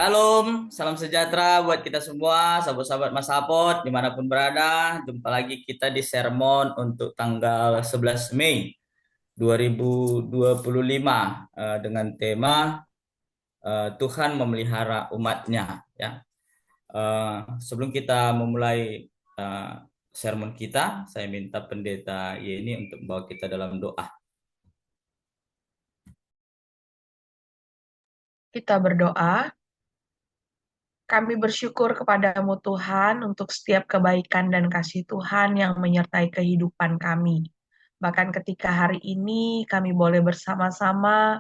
Shalom, salam sejahtera buat kita semua, sahabat-sahabat Mas Apot, dimanapun berada. Jumpa lagi kita di sermon untuk tanggal 11 Mei 2025 dengan tema Tuhan memelihara umatnya. Ya. Sebelum kita memulai eh, sermon kita, saya minta Pendeta Yeni untuk membawa kita dalam doa. Kita berdoa. Kami bersyukur kepadamu Tuhan untuk setiap kebaikan dan kasih Tuhan yang menyertai kehidupan kami. Bahkan ketika hari ini kami boleh bersama-sama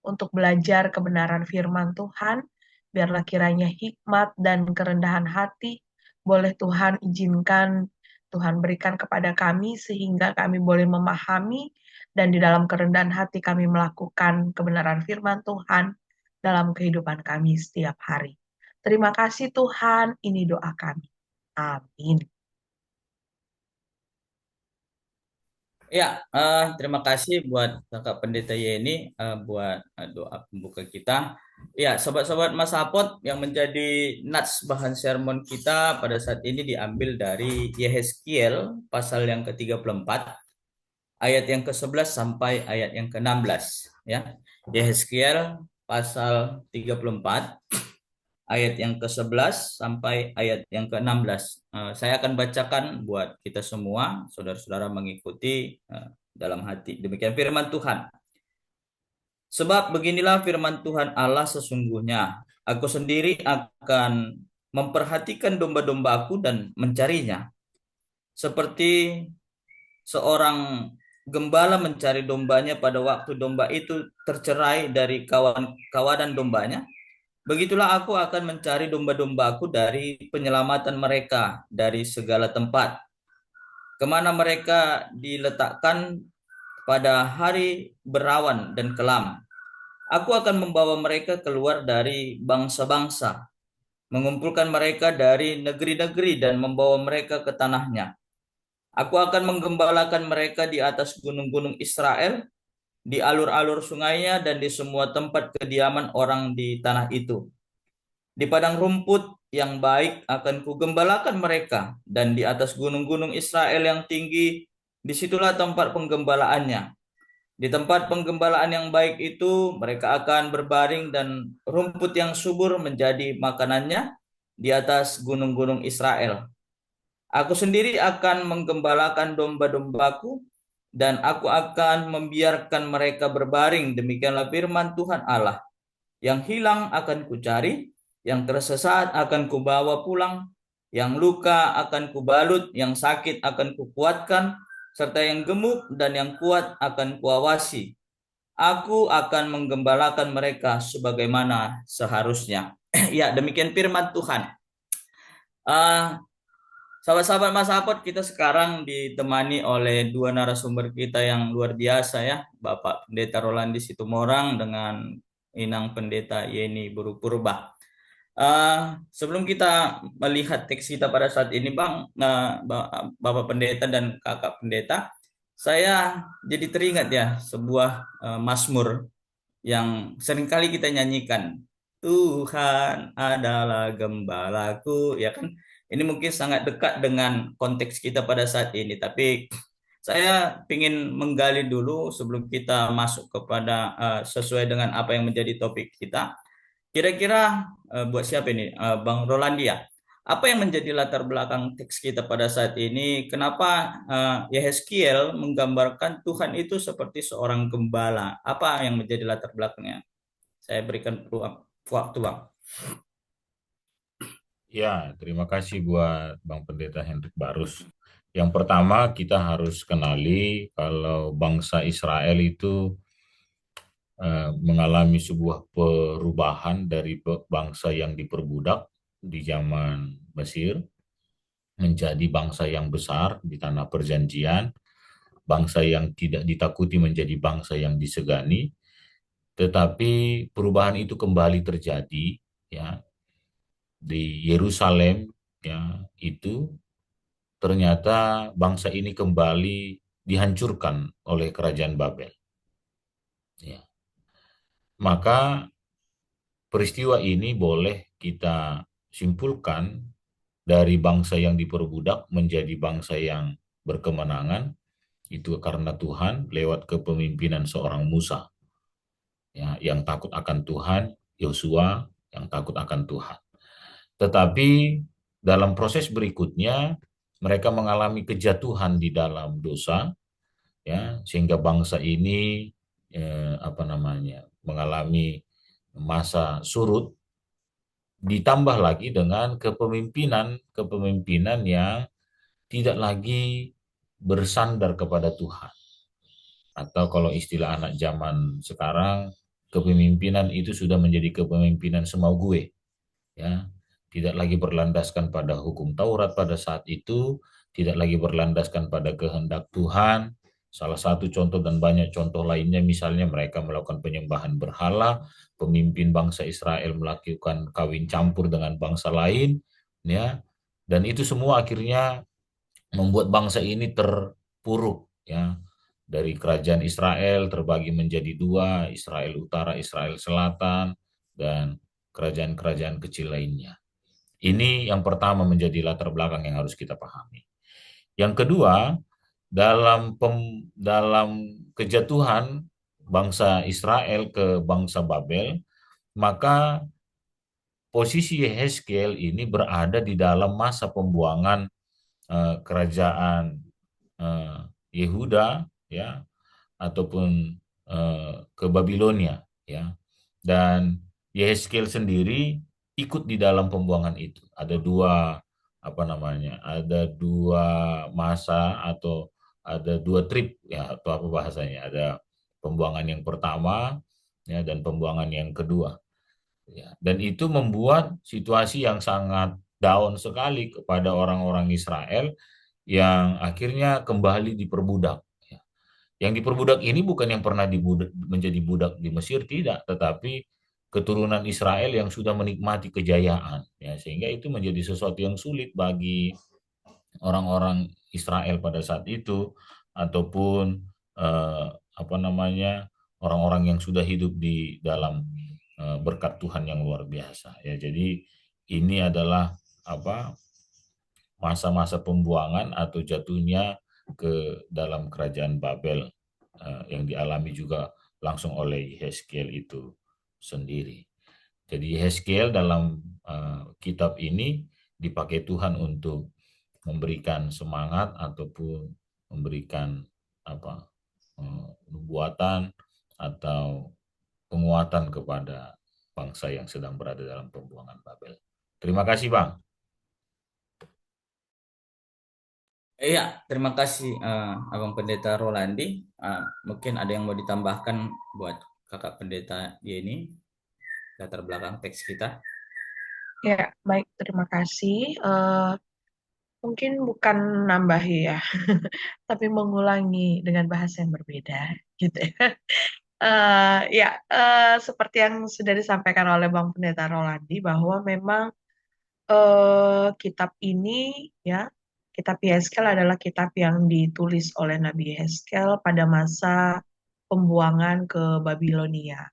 untuk belajar kebenaran firman Tuhan, biarlah kiranya hikmat dan kerendahan hati boleh Tuhan izinkan, Tuhan berikan kepada kami sehingga kami boleh memahami dan di dalam kerendahan hati kami melakukan kebenaran firman Tuhan dalam kehidupan kami setiap hari. Terima kasih Tuhan, ini doa kami. Amin. Ya, terima kasih buat Kakak Pendeta Yeni buat doa pembuka kita. Ya, sobat-sobat Mas Apot yang menjadi nats bahan sermon kita pada saat ini diambil dari Yehezkiel pasal yang ke-34 ayat yang ke-11 sampai ayat yang ke-16 ya. Yehezkiel pasal 34 ayat yang ke-11 sampai ayat yang ke-16. Saya akan bacakan buat kita semua, saudara-saudara mengikuti dalam hati. Demikian firman Tuhan. Sebab beginilah firman Tuhan Allah sesungguhnya. Aku sendiri akan memperhatikan domba-dombaku dan mencarinya. Seperti seorang gembala mencari dombanya pada waktu domba itu tercerai dari kawan-kawanan dombanya. Begitulah aku akan mencari domba-dombaku dari penyelamatan mereka dari segala tempat. Kemana mereka diletakkan pada hari berawan dan kelam. Aku akan membawa mereka keluar dari bangsa-bangsa, mengumpulkan mereka dari negeri-negeri dan membawa mereka ke tanahnya. Aku akan menggembalakan mereka di atas gunung-gunung Israel, di alur-alur sungainya dan di semua tempat kediaman orang di tanah itu. Di padang rumput yang baik akan kugembalakan mereka, dan di atas gunung-gunung Israel yang tinggi, disitulah tempat penggembalaannya. Di tempat penggembalaan yang baik itu, mereka akan berbaring dan rumput yang subur menjadi makanannya di atas gunung-gunung Israel. Aku sendiri akan menggembalakan domba-dombaku, dan aku akan membiarkan mereka berbaring. Demikianlah firman Tuhan Allah. Yang hilang akan kucari, yang tersesat akan kubawa pulang, yang luka akan kubalut, yang sakit akan kukuatkan, serta yang gemuk dan yang kuat akan kuawasi. Aku akan menggembalakan mereka sebagaimana seharusnya. Ya, demikian firman Tuhan. Uh, Sahabat-sahabat Mas Apot, kita sekarang ditemani oleh dua narasumber kita yang luar biasa ya, Bapak Pendeta Rolandi Situmorang dengan Inang Pendeta Yeni Buru Purba. Sebelum kita melihat teks kita pada saat ini, Bang, Bapak Pendeta dan Kakak Pendeta, saya jadi teringat ya sebuah mazmur yang seringkali kita nyanyikan. Tuhan adalah gembalaku, ya kan? Ini mungkin sangat dekat dengan konteks kita pada saat ini, tapi saya ingin menggali dulu sebelum kita masuk kepada sesuai dengan apa yang menjadi topik kita. Kira-kira buat siapa ini? Bang Rolandia. Apa yang menjadi latar belakang teks kita pada saat ini? Kenapa Yehezkiel menggambarkan Tuhan itu seperti seorang gembala? Apa yang menjadi latar belakangnya? Saya berikan peluang waktu, Bang. Ya, terima kasih buat Bang Pendeta Hendrik Barus. Yang pertama kita harus kenali kalau bangsa Israel itu mengalami sebuah perubahan dari bangsa yang diperbudak di zaman Mesir menjadi bangsa yang besar di tanah perjanjian, bangsa yang tidak ditakuti menjadi bangsa yang disegani, tetapi perubahan itu kembali terjadi ya di Yerusalem ya itu ternyata bangsa ini kembali dihancurkan oleh kerajaan Babel. Ya. Maka peristiwa ini boleh kita simpulkan dari bangsa yang diperbudak menjadi bangsa yang berkemenangan, itu karena Tuhan lewat kepemimpinan seorang Musa, ya, yang takut akan Tuhan, Yosua yang takut akan Tuhan. Tetapi dalam proses berikutnya mereka mengalami kejatuhan di dalam dosa, ya, sehingga bangsa ini mengalami masa surut, ditambah lagi dengan kepemimpinan yang tidak lagi bersandar kepada Tuhan. Atau kalau istilah anak zaman sekarang, kepemimpinan itu sudah menjadi kepemimpinan semau gue, ya. Tidak lagi berlandaskan pada hukum Taurat pada saat itu, tidak lagi berlandaskan pada kehendak Tuhan. Salah satu contoh dan banyak contoh lainnya, misalnya mereka melakukan penyembahan berhala, pemimpin bangsa Israel melakukan kawin campur dengan bangsa lain, ya. Dan itu semua akhirnya membuat bangsa ini terpuruk, ya. Dari kerajaan Israel terbagi menjadi dua, Israel Utara, Israel Selatan, dan kerajaan-kerajaan kecil lainnya. Ini yang pertama menjadi latar belakang yang harus kita pahami. Yang kedua, dalam kejatuhan bangsa Israel ke bangsa Babel, maka posisi Yehezkiel ini berada di dalam masa pembuangan kerajaan eh, Yehuda, ya, ataupun ke Babilonia, ya. Dan Yehezkiel sendiri ikut di dalam pembuangan itu. Ada dua masa atau ada dua trip, ya, atau apa bahasanya? Ada pembuangan yang pertama, ya, dan pembuangan yang kedua. Ya, dan itu membuat situasi yang sangat down sekali kepada orang-orang Israel yang akhirnya kembali diperbudak. Ya. Yang diperbudak ini bukan yang pernah menjadi budak di Mesir, tidak, tetapi keturunan Israel yang sudah menikmati kejayaan. Ya, sehingga itu menjadi sesuatu yang sulit bagi orang-orang Israel pada saat itu, ataupun eh, orang-orang yang sudah hidup di dalam berkat Tuhan yang luar biasa, ya. Jadi ini adalah masa-masa pembuangan atau jatuhnya ke dalam kerajaan Babel yang dialami juga langsung oleh Yehezkiel itu sendiri. Jadi Yehezkiel dalam kitab ini dipakai Tuhan untuk memberikan semangat ataupun memberikan nubuatan atau penguatan kepada bangsa yang sedang berada dalam pembuangan Babel. Terima kasih, Bang. Iya, terima kasih Abang Pendeta Rolandi. Mungkin ada yang mau ditambahkan buat Kakak Pendeta Yeni, latar belakang teks kita. Ya, baik, terima kasih. Mungkin bukan nambah ya, tapi mengulangi dengan bahasa yang berbeda, gitu ya. Seperti yang sudah disampaikan oleh Bang Pendeta Rolandi, bahwa memang kitab ini, ya, kitab Yehezkiel adalah kitab yang ditulis oleh Nabi Yehezkiel pada masa pembuangan ke Babilonia.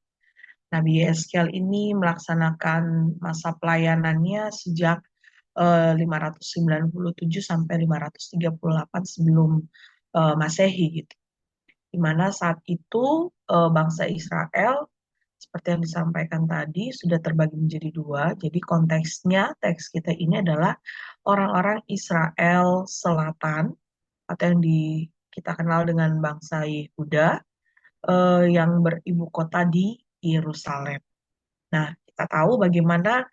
Nabi Yehezkiel ini melaksanakan masa pelayanannya sejak 597 sampai 538 sebelum Masehi, gitu. Di mana saat itu bangsa Israel seperti yang disampaikan tadi sudah terbagi menjadi dua. Jadi konteksnya teks kita ini adalah orang-orang Israel Selatan atau yang kita kenal dengan bangsa Yehuda yang beribu kota di Yerusalem. Nah, kita tahu bagaimana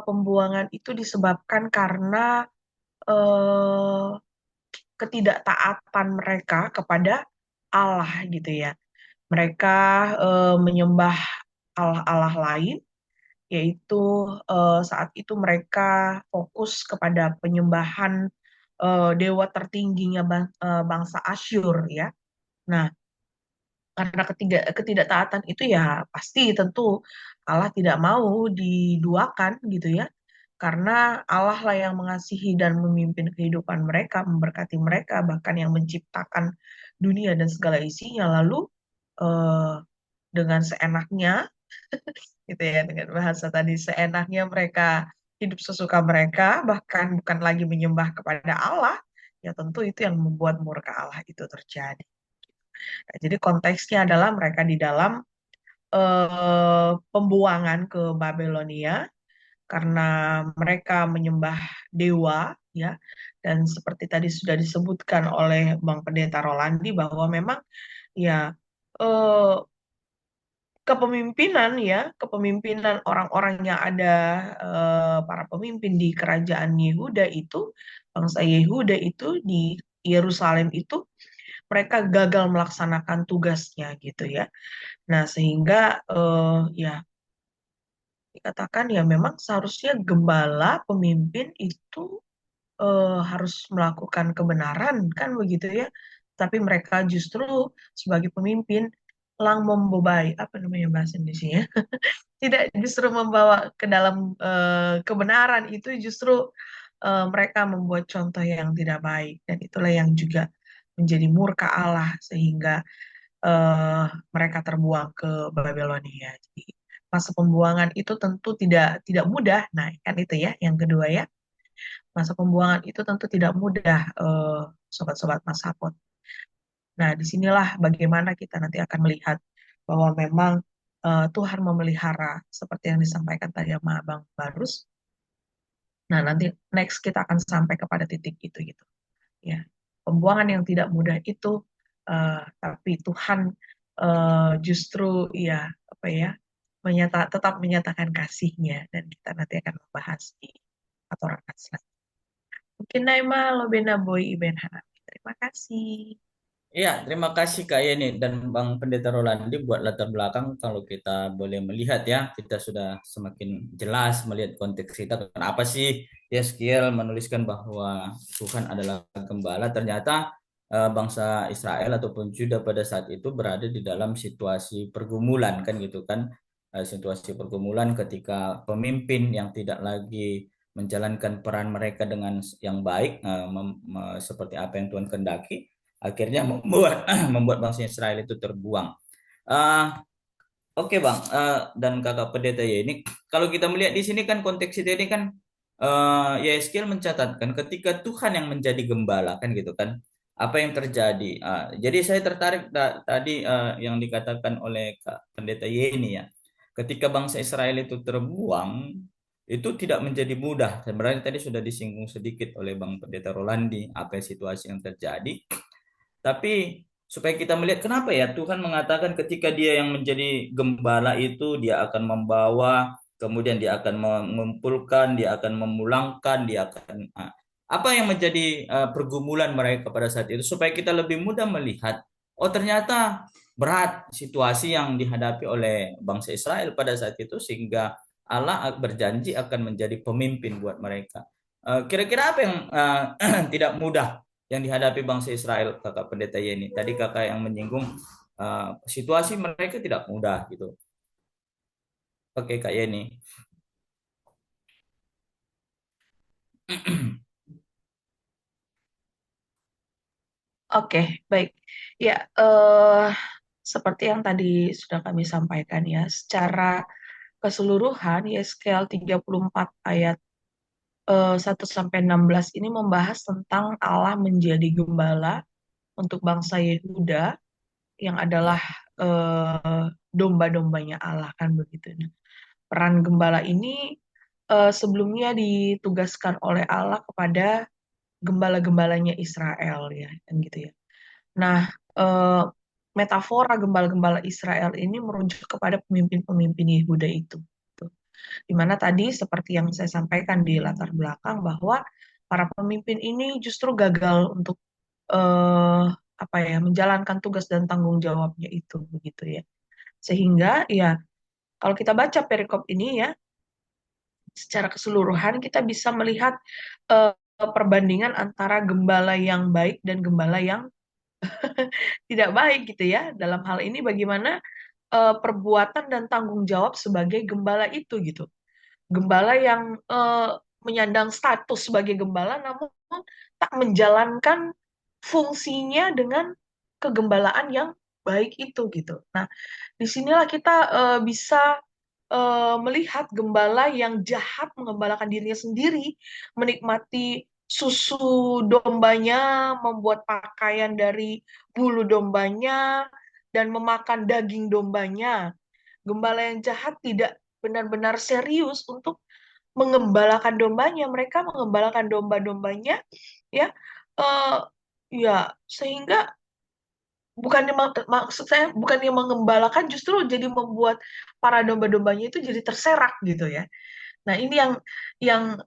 pembuangan itu disebabkan karena eh, ketidaktaatan mereka kepada Allah, gitu ya. Mereka menyembah Allah-Allah lain, yaitu saat itu mereka fokus kepada penyembahan dewa tertingginya bangsa Asyur, ya. Nah, karena ketidaktaatan itu ya pasti tentu Allah tidak mau diduakan, gitu ya. Karena Allah lah yang mengasihi dan memimpin kehidupan mereka, memberkati mereka, bahkan yang menciptakan dunia dan segala isinya. Lalu eh, dengan seenaknya gitu ya, dengan bahasa tadi seenaknya mereka hidup sesuka mereka, bahkan bukan lagi menyembah kepada Allah, ya tentu itu yang membuat murka Allah itu terjadi. Nah, jadi konteksnya adalah mereka di dalam pembuangan ke Babelonia karena mereka menyembah dewa, ya. Dan seperti tadi sudah disebutkan oleh Bang Pendeta Rolandi bahwa memang ya eh, kepemimpinan orang-orang yang ada, para pemimpin di kerajaan Yehuda itu, bangsa Yehuda itu di Yerusalem itu mereka gagal melaksanakan tugasnya gitu ya. Nah, sehingga ya dikatakan ya memang seharusnya gembala pemimpin itu harus melakukan kebenaran kan begitu ya. Tapi mereka justru sebagai pemimpin lang membebai, apa namanya bahasa Indonesia, tidak justru membawa ke dalam kebenaran, itu justru mereka membuat contoh yang tidak baik, dan itulah yang juga menjadi murka Allah sehingga eh, mereka terbuang ke Babelonia. Jadi masa pembuangan itu tentu tidak tidak mudah. Nah, kan itu ya yang kedua ya. Masa pembuangan itu tentu tidak mudah, sobat-sobat Masapot. Nah, disinilah bagaimana kita nanti akan melihat bahwa memang Tuhan memelihara seperti yang disampaikan tadi sama Abang Barus. Nah, nanti next kita akan sampai kepada titik itu gitu. Ya, pembuangan yang tidak mudah itu, tapi Tuhan justru ya apa ya tetap menyatakan kasihnya, dan kita nanti akan membahas di aturan selanjutnya. Mungkin Naima Lobena Boy Iben Hanafi. Terima kasih. Iya, terima kasih Kak Yeni dan Bang Pendeta Rolandi buat latar belakang. Kalau kita boleh melihat ya, kita sudah semakin jelas melihat konteks kita. Kenapa sih Yeskiel menuliskan bahwa Tuhan adalah gembala? Ternyata bangsa Israel ataupun Juda pada saat itu berada di dalam situasi pergumulan kan gitu kan. Situasi pergumulan ketika pemimpin yang tidak lagi menjalankan peran mereka dengan yang baik, seperti apa yang Tuhan kehendaki akhirnya membuat membuat bangsa Israel itu terbuang. Uh, Oke Bang, dan Kakak Pendeta ya ini kalau kita melihat di sini kan konteks ini kan Yeskiel mencatatkan ketika Tuhan yang menjadi gembala kan gitu kan apa yang terjadi. Jadi saya tertarik tadi yang dikatakan oleh Kak Pendeta Yeni ya. Ketika bangsa Israel itu terbuang itu tidak menjadi mudah. Sebenarnya tadi sudah disinggung sedikit oleh Bang Pendeta Rolandi apa situasi yang terjadi. Tapi supaya kita melihat kenapa ya Tuhan mengatakan ketika dia yang menjadi gembala itu dia akan membawa, kemudian dia akan mengumpulkan, dia akan memulangkan, dia akan apa yang menjadi pergumulan mereka pada saat itu supaya kita lebih mudah melihat oh ternyata berat situasi yang dihadapi oleh bangsa Israel pada saat itu sehingga Allah berjanji akan menjadi pemimpin buat mereka. Kira-kira apa yang tidak mudah yang dihadapi bangsa Israel, Kakak Pendeta Yeni? Tadi Kakak yang menyinggung situasi mereka tidak mudah gitu. Oke Kak Yeni. Oke, baik. Ya, seperti yang tadi sudah kami sampaikan ya, secara keseluruhan Yeskel 34 ayat 1 sampai 16 ini membahas tentang Allah menjadi gembala untuk bangsa Yehuda yang adalah domba-dombanya Allah kan begitu. Nah, peran gembala ini sebelumnya ditugaskan oleh Allah kepada gembala-gembalanya Israel ya, kan gitu ya. Nah, eh, metafora gembala-gembala Israel ini merujuk kepada pemimpin-pemimpin Yehuda itu. Dimana tadi seperti yang saya sampaikan di latar belakang bahwa para pemimpin ini justru gagal untuk apa ya menjalankan tugas dan tanggung jawabnya itu begitu ya. Sehingga ya kalau kita baca perikop ini ya secara keseluruhan kita bisa melihat perbandingan antara gembala yang baik dan gembala yang tidak baik gitu ya. Dalam hal ini bagaimana perbuatan dan tanggung jawab sebagai gembala itu gitu. Gembala yang menyandang status sebagai gembala namun tak menjalankan fungsinya dengan kegembalaan yang baik itu gitu. Nah, disinilah kita bisa melihat gembala yang jahat mengembalakan dirinya sendiri, menikmati susu dombanya, membuat pakaian dari bulu dombanya, dan memakan daging dombanya. Gembala yang jahat tidak benar-benar serius untuk mengembalakan dombanya. Mereka mengembalakan domba-dombanya, ya, eh, ya, sehingga bukannya maksud saya bukannya mengembalakan, justru jadi membuat para domba-dombanya itu jadi terserak gitu ya. Nah, ini yang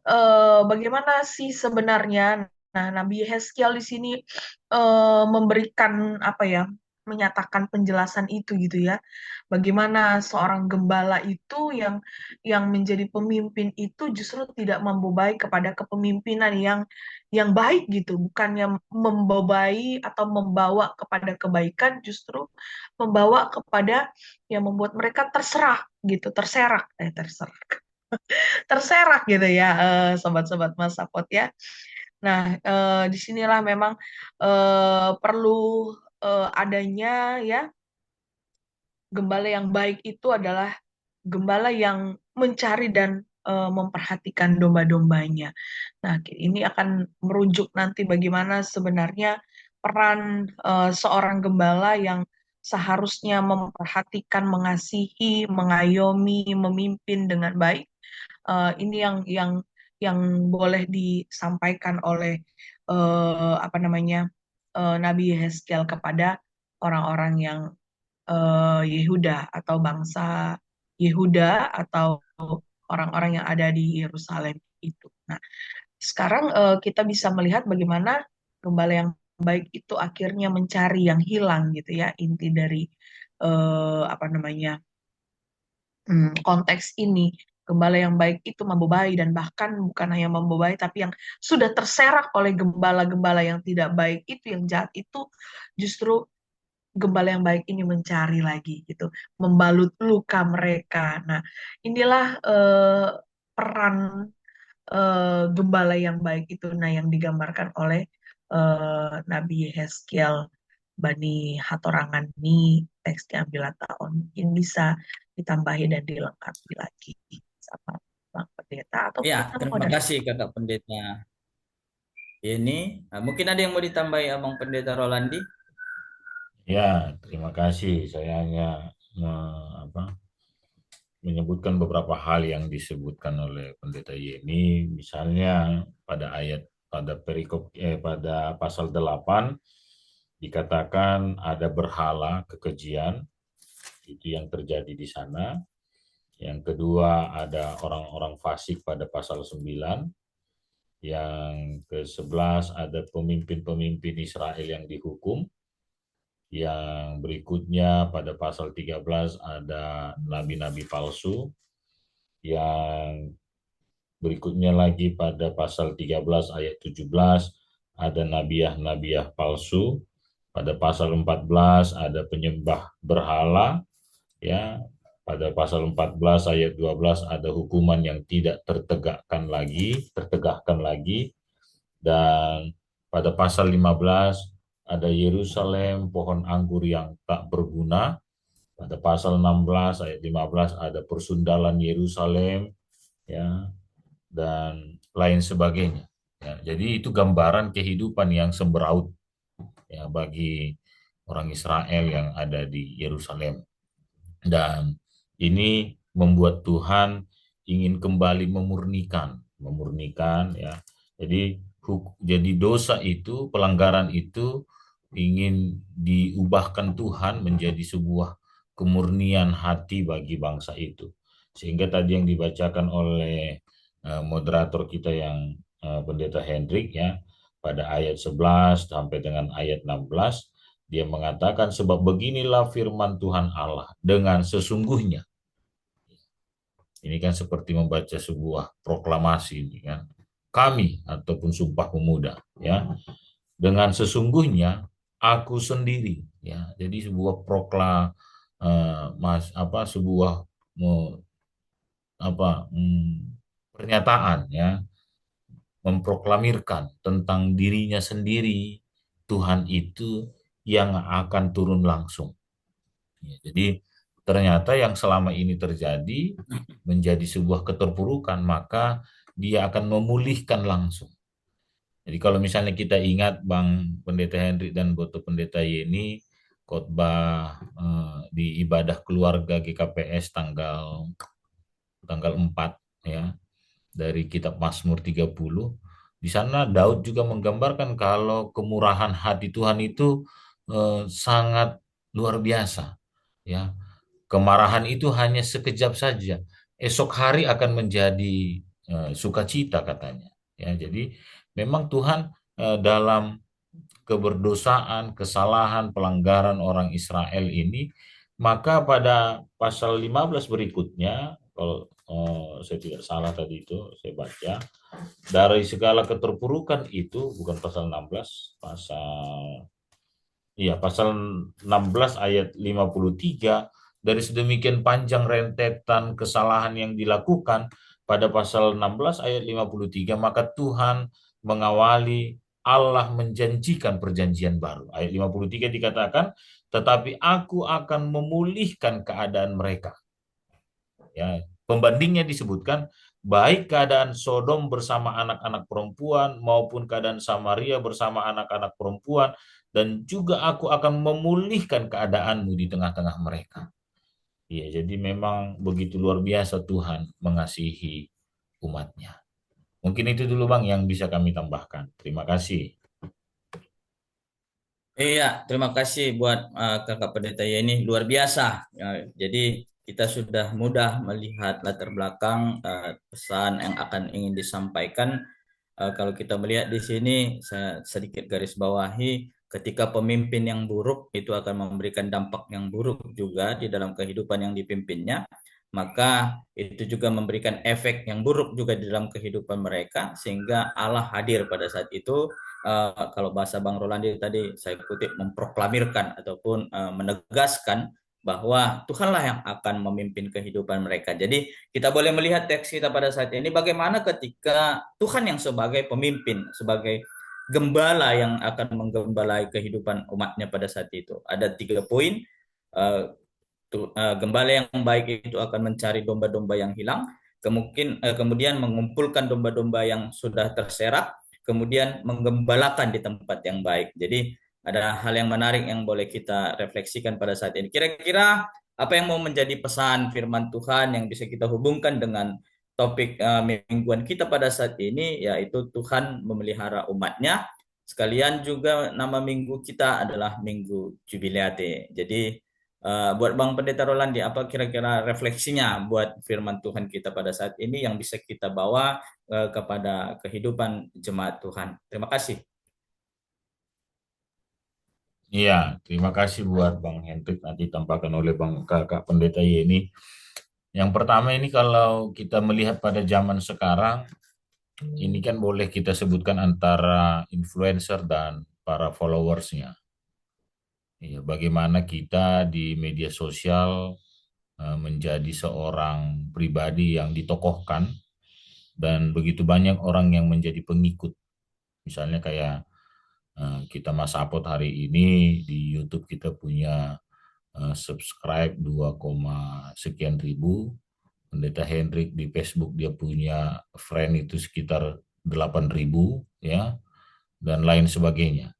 bagaimana sih sebenarnya? Nah, Nabi Yeskiel di sini memberikan apa ya? Menyatakan penjelasan itu gitu ya. Bagaimana seorang gembala itu yang menjadi pemimpin itu justru tidak membebai kepada kepemimpinan yang baik gitu, bukannya membebai atau membawa kepada kebaikan, justru membawa kepada yang membuat mereka terserah gitu, terserak gitu ya, sobat-sobat Mas Sapot ya. Nah, disinilah memang perlu adanya ya gembala yang baik itu adalah gembala yang mencari dan memperhatikan domba-dombanya. Nah, ini akan merujuk nanti bagaimana sebenarnya peran seorang gembala yang seharusnya memperhatikan, mengasihi, mengayomi, memimpin dengan baik. Ini yang boleh disampaikan oleh apa namanya Nabi Yehezkiel kepada orang-orang yang Yehuda atau bangsa Yehuda atau orang-orang yang ada di Yerusalem itu. Nah, sekarang kita bisa melihat bagaimana gembala yang baik itu akhirnya mencari yang hilang gitu ya, inti dari apa namanya konteks ini. Gembala yang baik itu membebai, dan bahkan bukan hanya membebai tapi yang sudah terserak oleh gembala-gembala yang tidak baik itu, yang jahat itu, justru gembala yang baik ini mencari lagi gitu, membalut luka mereka. Nah, inilah peran gembala yang baik itu, nah yang digambarkan oleh Nabi Yehezkiel Bani Hatorangan ini. Teks diambil tahun mungkin bisa ditambahi dan dilengkapi lagi sama Bang Pendeta Ya, ataupun Bang terima Oda. kasih Kakak Pendeta Yeni. Nah, mungkin ada yang mau ditambahi Abang Pendeta Rolandi? Ya, terima kasih. Saya hanya menyebutkan beberapa hal yang disebutkan oleh Pendeta Yeni, misalnya pada pasal 8 dikatakan ada berhala kekejian, itu yang terjadi di sana. Yang kedua ada orang-orang fasik pada pasal 9. Yang ke-11 ada pemimpin-pemimpin Israel yang dihukum. Yang berikutnya pada pasal 13 ada nabi-nabi palsu. Yang berikutnya lagi pada pasal 13 ayat 17 ada nabiah-nabiah palsu. Pada pasal 14 ada penyembah berhala, ya. Pada pasal 14 ayat 12 ada hukuman yang tidak tertegakkan lagi. Dan pada pasal 15 ada Yerusalem, pohon anggur yang tak berguna. Pada pasal 16 ayat 15 ada persundalan Yerusalem, ya, dan lain sebagainya. Ya, jadi itu gambaran kehidupan yang semberaut, ya, bagi orang Israel yang ada di Yerusalem. Dan ini membuat Tuhan ingin kembali memurnikan, ya. Jadi dosa itu, pelanggaran itu ingin diubahkan Tuhan menjadi sebuah kemurnian hati bagi bangsa itu. Sehingga tadi yang dibacakan oleh moderator kita yang Pendeta Hendrik, ya, pada ayat 11 sampai dengan ayat 16, dia mengatakan, sebab beginilah firman Tuhan Allah, dengan sesungguhnya. Ini kan seperti membaca sebuah proklamasi, ini kan. Kami ataupun sumpah pemuda, ya. Dengan sesungguhnya aku sendiri, ya. Jadi sebuah sebuah pernyataan, ya, memproklamirkan tentang dirinya sendiri, Tuhan itu yang akan turun langsung. Ya, jadi ternyata yang selama ini terjadi menjadi sebuah keterpurukan, maka dia akan memulihkan langsung. Jadi kalau misalnya kita ingat Bang Pendeta Hendrik dan Boto Pendeta Yeni khotbah di ibadah keluarga GKPS tanggal tanggal 4 ya, dari kitab Mazmur 30, di sana Daud juga menggambarkan kalau kemurahan hati Tuhan itu sangat luar biasa ya. Kemarahan itu hanya sekejap saja, esok hari akan menjadi sukacita katanya. Ya, jadi memang Tuhan dalam keberdosaan, kesalahan, pelanggaran orang Israel ini, maka pada pasal 15 berikutnya, kalau saya tidak salah tadi itu saya baca, dari segala keterpurukan itu, bukan pasal 16, pasal 16 ayat 53, dari sedemikian panjang rentetan kesalahan yang dilakukan pada pasal 16 ayat 53, maka Tuhan mengawali, Allah menjanjikan perjanjian baru. Ayat 53 dikatakan, tetapi aku akan memulihkan keadaan mereka. Ya, pembandingnya disebutkan, baik keadaan Sodom bersama anak-anak perempuan maupun keadaan Samaria bersama anak-anak perempuan, dan juga aku akan memulihkan keadaanmu di tengah-tengah mereka. Iya, jadi memang begitu luar biasa Tuhan mengasihi umatnya. Mungkin itu dulu Bang yang bisa kami tambahkan. Terima kasih. Iya, terima kasih buat Kakak Pendeta Yeni, luar biasa. Jadi kita sudah mudah melihat latar belakang pesan yang akan ingin disampaikan. Kalau kita melihat di sini, saya sedikit garis bawahi, ketika pemimpin yang buruk itu akan memberikan dampak yang buruk juga di dalam kehidupan yang dipimpinnya, maka itu juga memberikan efek yang buruk juga di dalam kehidupan mereka, sehingga Allah hadir pada saat itu. Kalau bahasa Bang Rolandi tadi saya kutip, memproklamirkan ataupun menegaskan bahwa Tuhanlah yang akan memimpin kehidupan mereka. Jadi kita boleh melihat teks kita pada saat ini bagaimana ketika Tuhan yang sebagai pemimpin, sebagai gembala yang akan menggembalai kehidupan umatnya pada saat itu. Ada 3 poin. Uh, Gembala yang baik itu akan mencari domba-domba yang hilang, kemudian mengumpulkan domba-domba yang sudah terserak, kemudian menggembalakan di tempat yang baik. Jadi ada hal yang menarik yang boleh kita refleksikan pada saat ini. Kira-kira apa yang mau menjadi pesan firman Tuhan yang bisa kita hubungkan dengan topik mingguan kita pada saat ini, yaitu Tuhan memelihara umatnya. Sekalian juga nama minggu kita adalah Minggu Jubileate. Jadi buat Bang Pendeta Rolandi, apa kira-kira refleksinya buat firman Tuhan kita pada saat ini yang bisa kita bawa kepada kehidupan jemaat Tuhan? Terima kasih. Iya, terima kasih buat Bang Hendrik, nanti tambahkan oleh Bang Kakak Pendeta Yeni. Yang pertama ini kalau kita melihat pada zaman sekarang, ini kan boleh kita sebutkan antara influencer dan para followersnya. Ya, bagaimana kita di media sosial menjadi seorang pribadi yang ditokohkan dan begitu banyak orang yang menjadi pengikut. Misalnya kayak kita Mas Apot hari ini di YouTube kita punya subscribe 2, sekian ribu. Pendeta Hendrik di Facebook dia punya friend itu sekitar 8.000 ya, dan lain sebagainya.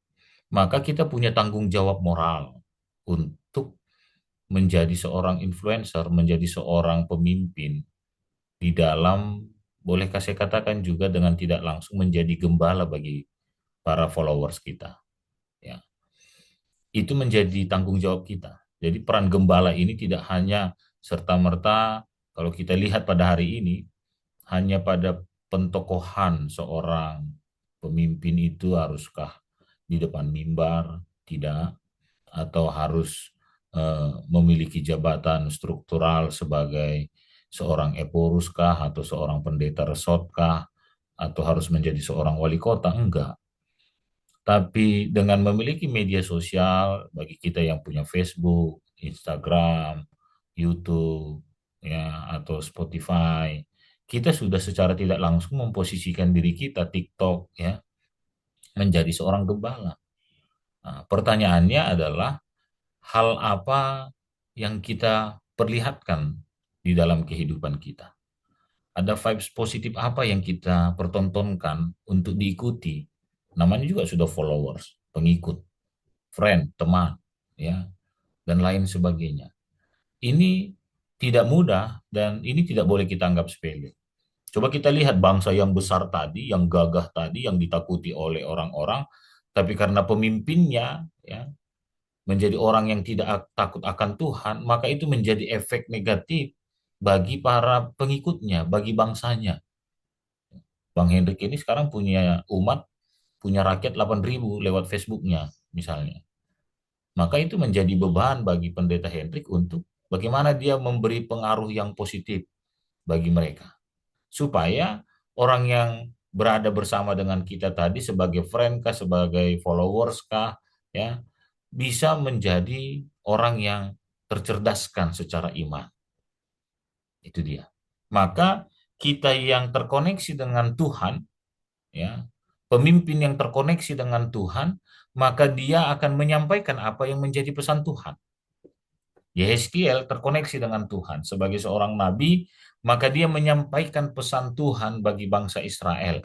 Maka kita punya tanggung jawab moral untuk menjadi seorang influencer, menjadi seorang pemimpin di dalam, bolehkah saya katakan juga dengan tidak langsung menjadi gembala bagi para followers kita. Ya, itu menjadi tanggung jawab kita. Jadi peran gembala ini tidak hanya serta-merta kalau kita lihat pada hari ini hanya pada pentokohan seorang pemimpin itu haruskah di depan mimbar, tidak, atau harus memiliki jabatan struktural sebagai seorang eporus kah, atau seorang pendeta resort kah, atau harus menjadi seorang wali kota, enggak. Tapi dengan memiliki media sosial, bagi kita yang punya Facebook, Instagram, YouTube, ya, atau Spotify, kita sudah secara tidak langsung memposisikan diri kita, TikTok, ya, menjadi seorang gembala. Nah, pertanyaannya adalah hal apa yang kita perlihatkan di dalam kehidupan kita? Ada vibes positif apa yang kita pertontonkan untuk diikuti? Namanya juga sudah followers, pengikut, friend, teman, ya, dan lain sebagainya. Ini tidak mudah dan ini tidak boleh kita anggap sepele. Coba kita lihat bangsa yang besar tadi, yang gagah tadi, yang ditakuti oleh orang-orang, tapi karena pemimpinnya ya menjadi orang yang tidak takut akan Tuhan, maka itu menjadi efek negatif bagi para pengikutnya, bagi bangsanya. Bang Hendrik ini sekarang punya umat, punya rakyat 8.000 lewat Facebooknya misalnya. Maka itu menjadi beban bagi pendeta Hendrik untuk bagaimana dia memberi pengaruh yang positif bagi mereka. Supaya orang yang berada bersama dengan kita tadi sebagai friend kah, sebagai followers kah, ya, bisa menjadi orang yang tercerdaskan secara iman. Itu dia. Maka kita yang terkoneksi dengan Tuhan, ya, pemimpin yang terkoneksi dengan Tuhan, maka dia akan menyampaikan apa yang menjadi pesan Tuhan. Yehezkiel terkoneksi dengan Tuhan sebagai seorang nabi, maka dia menyampaikan pesan Tuhan bagi bangsa Israel.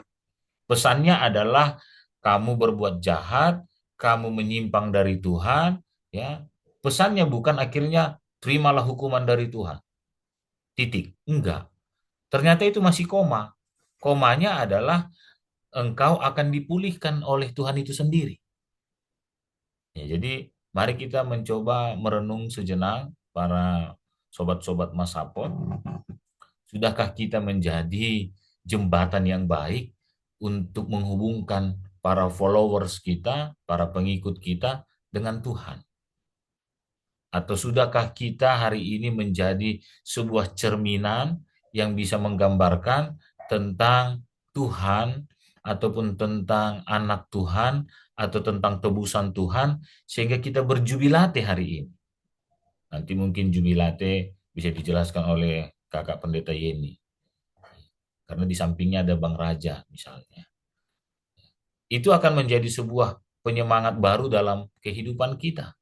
Pesannya adalah kamu berbuat jahat, kamu menyimpang dari Tuhan, ya. Pesannya bukan akhirnya terimalah hukuman dari Tuhan. Titik. Enggak. Ternyata itu masih koma. Komanya adalah engkau akan dipulihkan oleh Tuhan itu sendiri. Ya, jadi mari kita mencoba merenung sejenak para sobat-sobat Masapot. Sudahkah kita menjadi jembatan yang baik untuk menghubungkan para followers kita, para pengikut kita dengan Tuhan? Atau sudahkah kita hari ini menjadi sebuah cerminan yang bisa menggambarkan tentang Tuhan ataupun tentang anak Tuhan atau tentang tebusan Tuhan sehingga kita berjubilate hari ini? Nanti mungkin jubilate bisa dijelaskan oleh kakak pendeta Yeni. Karena di sampingnya ada Bang Raja misalnya. Itu akan menjadi sebuah penyemangat baru dalam kehidupan kita.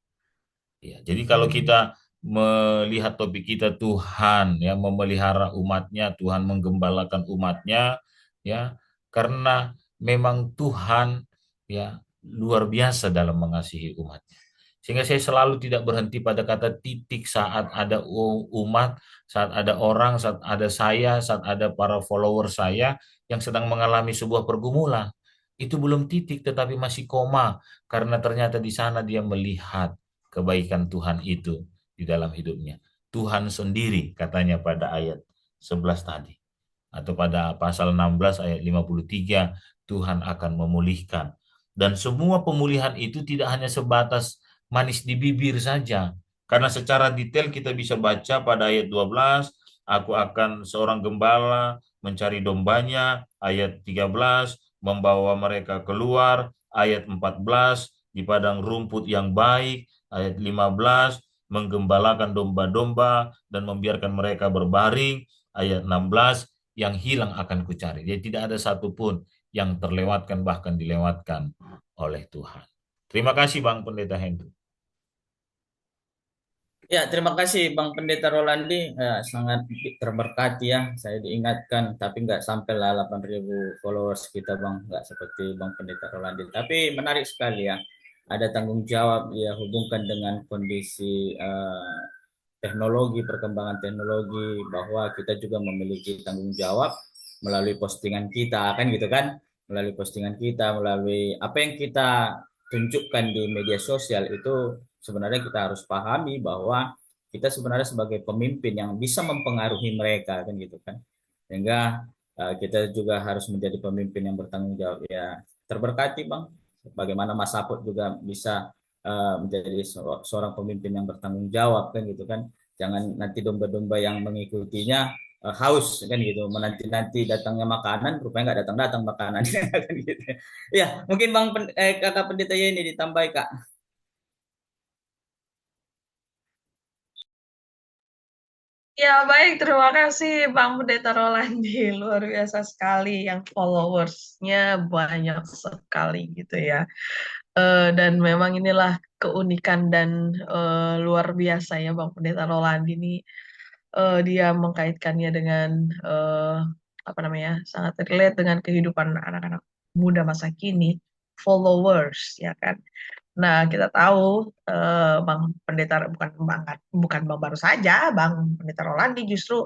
Ya, jadi kalau kita melihat topik kita Tuhan ya memelihara umatnya, Tuhan menggembalakan umatnya ya, karena memang Tuhan ya luar biasa dalam mengasihi umatnya. Sehingga saya selalu tidak berhenti pada kata titik saat ada umat, saat ada orang, saat ada saya, saat ada para follower saya yang sedang mengalami sebuah pergumulan. Itu belum titik tetapi masih koma karena ternyata di sana dia melihat kebaikan Tuhan itu di dalam hidupnya. Tuhan sendiri katanya pada ayat 11 tadi. Atau pada pasal 16 ayat 53, Tuhan akan memulihkan. Dan semua pemulihan itu tidak hanya sebatas manis di bibir saja. Karena secara detail kita bisa baca pada ayat 12, aku akan seorang gembala mencari dombanya, ayat 13, membawa mereka keluar, ayat 14, di padang rumput yang baik, ayat 15, menggembalakan domba-domba dan membiarkan mereka berbaring, ayat 16, yang hilang akan kucari. Jadi tidak ada satupun yang terlewatkan bahkan dilewatkan oleh Tuhan. Terima kasih Bang Pendeta Hendro. Ya, terima kasih Bang Pendeta Rolandi. Ya, sangat terberkati ya. Saya diingatkan, tapi nggak sampai lah 8.000 followers kita Bang. Nggak seperti Bang Pendeta Rolandi. Tapi menarik sekali ya. Ada tanggung jawab ya hubungkan dengan kondisi teknologi, perkembangan teknologi, bahwa kita juga memiliki tanggung jawab melalui postingan kita, kan gitu kan? Melalui postingan kita, melalui apa yang kita tunjukkan di media sosial itu sebenarnya kita harus pahami bahwa kita sebenarnya sebagai pemimpin yang bisa mempengaruhi mereka, kan gitu kan? Sehingga kita juga harus menjadi pemimpin yang bertanggung jawab ya. Terberkati Bang. Bagaimana Mas Saput juga bisa menjadi seorang pemimpin yang bertanggung jawab, kan gitu kan. Jangan nanti domba-domba yang mengikutinya haus, kan gitu, menanti-nanti datangnya makanan rupanya nggak datang-datang makanan. Kan gitu ya. Mungkin kakak pendeta ini ditambah kak. Ya, baik. Terima kasih Bang Pendeta Rolandi. Luar biasa sekali yang followersnya banyak sekali gitu ya. Dan memang inilah keunikan dan luar biasa ya Bang Pendeta Rolandi ini. Dia mengkaitkannya dengan eh, apa namanya, sangat relate dengan kehidupan anak-anak muda masa kini, followers ya kan. Nah, kita tahu Bang Pendeta bukan Bang baru saja, Bang Pendeta Rolandi justru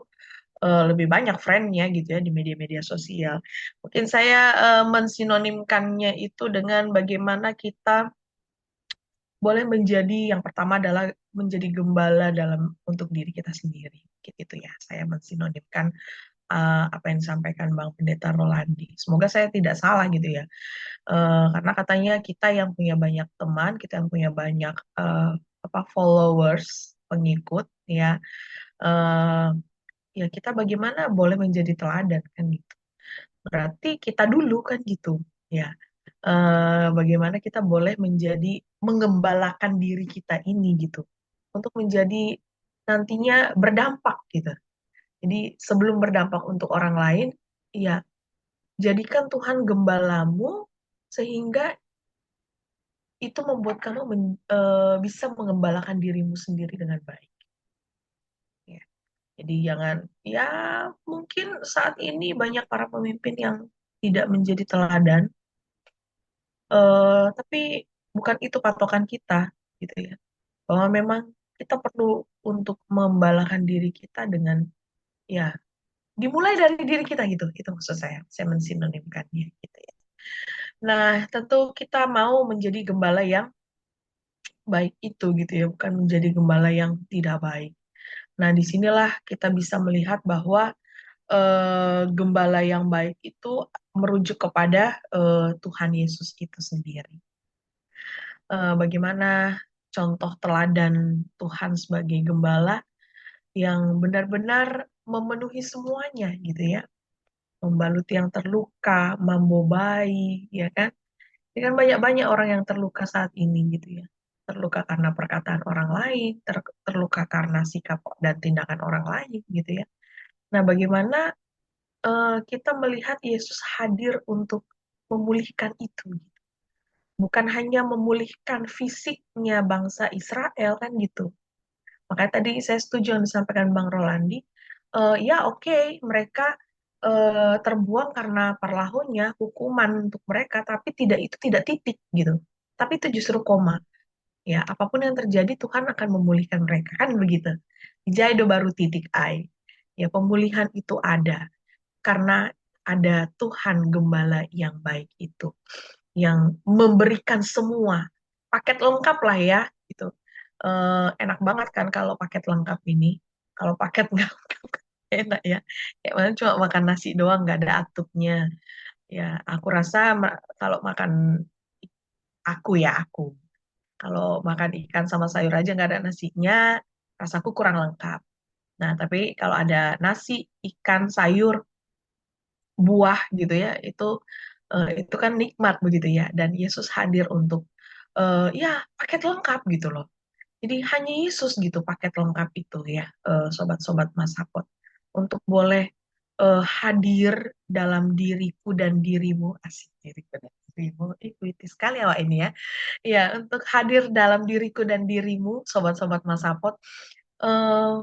lebih banyak friend-nya gitu ya di media-media sosial. Mungkin saya mensinonimkannya itu dengan bagaimana kita boleh menjadi, yang pertama adalah menjadi gembala dalam untuk diri kita sendiri. Gitu ya. Saya mensinonimkan apa yang disampaikan Bang Pendeta Rolandi. Semoga saya tidak salah gitu ya. Karena katanya kita yang punya banyak teman, kita yang punya banyak followers, pengikut ya. eh, Ya kita bagaimana boleh menjadi teladan kan gitu. Berarti kita dulu kan gitu ya. Bagaimana kita boleh menjadi mengembalakan diri kita ini gitu untuk menjadi nantinya berdampak gitu. Jadi sebelum berdampak untuk orang lain, ya jadikan Tuhan gembalamu sehingga itu membuat kamu bisa mengembalakan dirimu sendiri dengan baik. Ya. Jadi jangan, ya mungkin saat ini banyak para pemimpin yang tidak menjadi teladan, tapi bukan itu patokan kita, gitu ya. Bahwa memang kita perlu untuk membalakan diri kita dengan, ya dimulai dari diri kita gitu. Itu maksud saya mensinonimkannya gitu ya. Nah, tentu kita mau menjadi gembala yang baik itu gitu ya, bukan menjadi gembala yang tidak baik. Nah, disinilah kita bisa melihat bahwa gembala yang baik itu merujuk kepada Tuhan Yesus itu sendiri. Bagaimana contoh teladan Tuhan sebagai gembala yang benar-benar memenuhi semuanya gitu ya, membalut yang terluka, membobai, ya kan? Ini kan banyak-banyak orang yang terluka saat ini gitu ya. Terluka karena perkataan orang lain, terluka karena sikap dan tindakan orang lain gitu ya. Nah, bagaimana kita melihat Yesus hadir untuk memulihkan itu. Bukan hanya memulihkan fisiknya bangsa Israel kan gitu. Makanya tadi saya setuju yang disampaikan Bang Rolandi. Ya oke, mereka terbuang karena perlahunya hukuman untuk mereka, tapi itu tidak titik gitu. Tapi itu justru koma. Ya, apapun yang terjadi Tuhan akan memulihkan mereka kan begitu. Jaido baru titik I. Ya, pemulihan itu ada karena ada Tuhan Gembala yang baik itu, yang memberikan semua paket lengkap lah ya gitu. Enak banget kan kalau paket lengkap ini. Kalau paket nggak lengkap enak ya. Kayak mana cuma makan nasi doang nggak ada atupnya. Ya aku rasa kalau makan, aku kalau makan ikan sama sayur aja nggak ada nasinya, rasaku kurang lengkap. Nah tapi kalau ada nasi, ikan, sayur, buah gitu ya, itu kan nikmat begitu ya. Dan Yesus hadir untuk ya paket lengkap gitu loh. Jadi hanya Yesus gitu paket lengkap itu ya, sobat-sobat Masakot, untuk boleh hadir dalam diriku dan dirimu, asik diriku dan dirimu, puitis sekali ya Wak ini ya. Ya, untuk hadir dalam diriku dan dirimu, sobat-sobat Masakot, eh,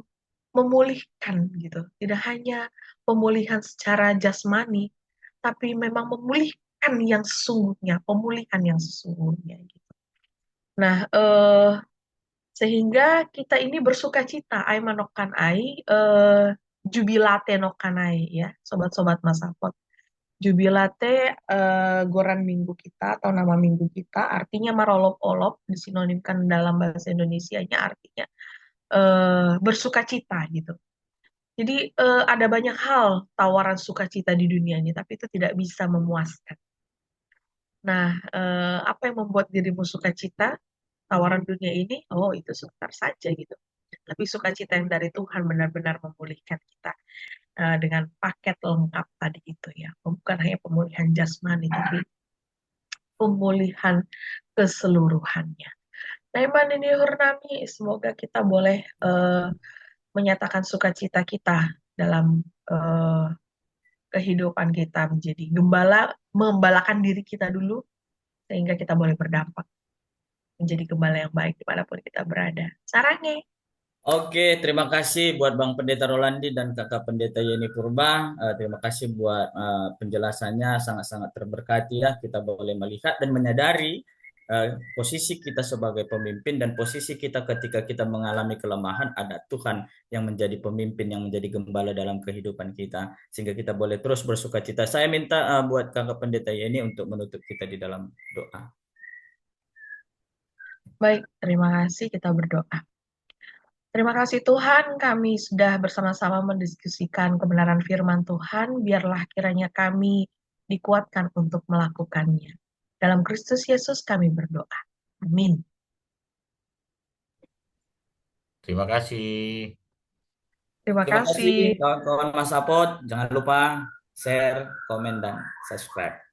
memulihkan gitu. Tidak hanya pemulihan secara jasmani, tapi memang memulihkan yang sesungguhnya, pemulihan yang sesungguhnya gitu. Nah, sehingga kita ini bersuka cita, ai manokan ai, jubilate nokanai ya, sobat-sobat Masafot. Jubilate goran minggu kita atau nama minggu kita, artinya marolop-olop, disinonimkan dalam bahasa Indonesianya artinya bersuka cita gitu. Jadi ada banyak hal tawaran sukacita di dunia ini, tapi itu tidak bisa memuaskan. Nah, apa yang membuat dirimu sukacita? Tawaran dunia ini, oh itu sebentar saja gitu. Tapi sukacita yang dari Tuhan benar-benar memulihkan kita dengan paket lengkap tadi itu ya. Bukan hanya pemulihan jasmani, tapi pemulihan keseluruhannya. Nah, Iman ini Hurnami, semoga kita boleh menyatakan sukacita kita dalam eh, kehidupan kita menjadi gembala, membalakan diri kita dulu, sehingga kita boleh berdampak menjadi gembala yang baik dimanapun kita berada. Sarangi. Oke, terima kasih buat Bang Pendeta Rolandi dan Kakak Pendeta Yeni Purba. Terima kasih buat penjelasannya, sangat-sangat terberkati ya. Kita boleh melihat dan menyadari posisi kita sebagai pemimpin dan posisi kita ketika kita mengalami kelemahan, ada Tuhan yang menjadi pemimpin, yang menjadi gembala dalam kehidupan kita. Sehingga kita boleh terus bersuka cita. Saya minta buat Kakak Pendeta Yeni untuk menutup kita di dalam doa. Baik, terima kasih, kita berdoa. Terima kasih Tuhan, kami sudah bersama-sama mendiskusikan kebenaran firman Tuhan, biarlah kiranya kami dikuatkan untuk melakukannya. Dalam Kristus Yesus kami berdoa. Amin. Terima kasih. Terima Terima kasih kasih. kawan-kawan Mas Apot. Jangan lupa share, komen, dan subscribe.